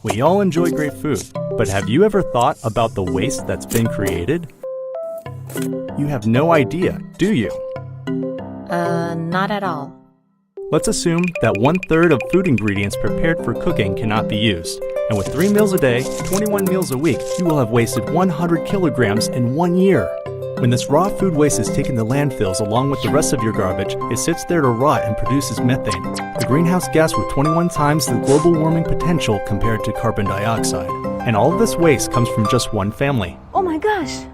We all enjoy great food, but have you ever thought about the waste that's been created? You have no idea, do you? Not at all. Let's assume that 1/3 of food ingredients prepared for cooking cannot be used. And with 3 meals a day, 21 meals a week, you will have wasted 100 kilograms in 1 year. When this raw food waste is taken to landfills along with the rest of your garbage, it sits there to rot and produces methane, a greenhouse gas with 21 times the global warming potential compared to carbon dioxide. And all of this waste comes from just one family. Oh my gosh!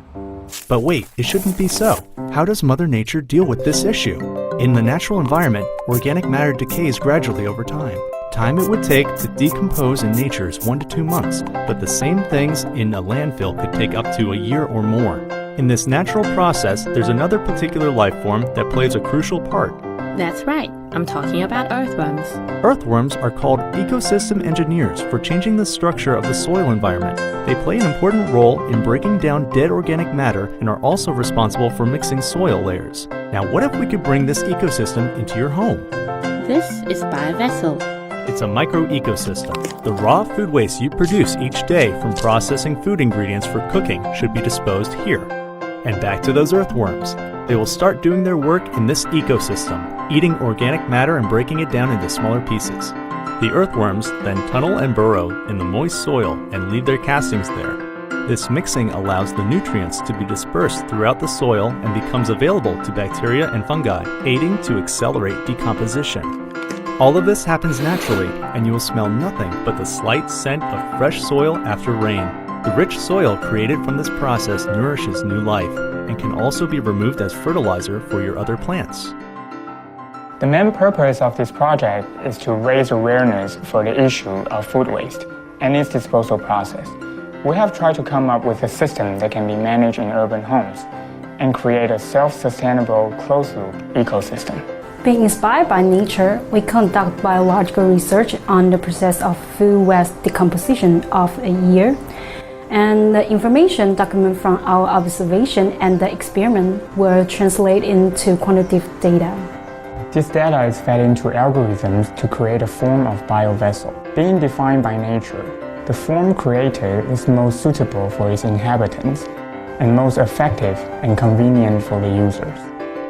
But wait, it shouldn't be so. How does Mother Nature deal with this issue? In the natural environment, organic matter decays gradually over time. Time it would take to decompose in nature is 1 to 2 months, but the same things in a landfill could take up to a year or more. In this natural process, there's another particular life form that plays a crucial part. That's right. I'm talking about earthworms. Earthworms are called ecosystem engineers for changing the structure of the soil environment. They play an important role in breaking down dead organic matter and are also responsible for mixing soil layers. Now, what if we could bring this ecosystem into your home? This is biovessel. It's a micro-ecosystem. The raw food waste you produce each day from processing food ingredients for cooking should be disposed here. And back to those earthworms. They will start doing their work in this ecosystem, eating organic matter and breaking it down into smaller pieces. The earthworms then tunnel and burrow in the moist soil and leave their castings there. This mixing allows the nutrients to be dispersed throughout the soil and becomes available to bacteria and fungi, aiding to accelerate decomposition. All of this happens naturally, and you will smell nothing but the slight scent of fresh soil after rain. The rich soil created from this process nourishes new life and can also be removed as fertilizer for your other plants. The main purpose of this project is to raise awareness for the issue of food waste and its disposal process. We have tried to come up with a system that can be managed in urban homes and create a self-sustainable closed-loop ecosystem. Being inspired by nature, we conduct biological research on the process of food waste decomposition of a year. And the information documented from our observation and the experiment will translate into quantitative data. This data is fed into algorithms to create a form of biovessel. Being defined by nature, the form created is most suitable for its inhabitants and most effective and convenient for the users.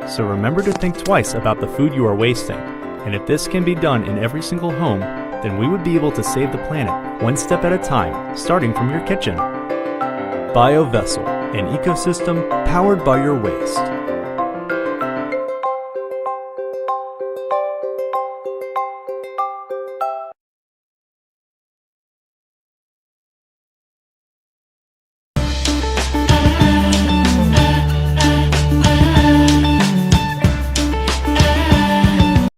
So remember to think twice about the food you are wasting. And if this can be done in every single home, then we would be able to save the planet one step at a time, starting from your kitchen. BioVessel, an ecosystem powered by your waste.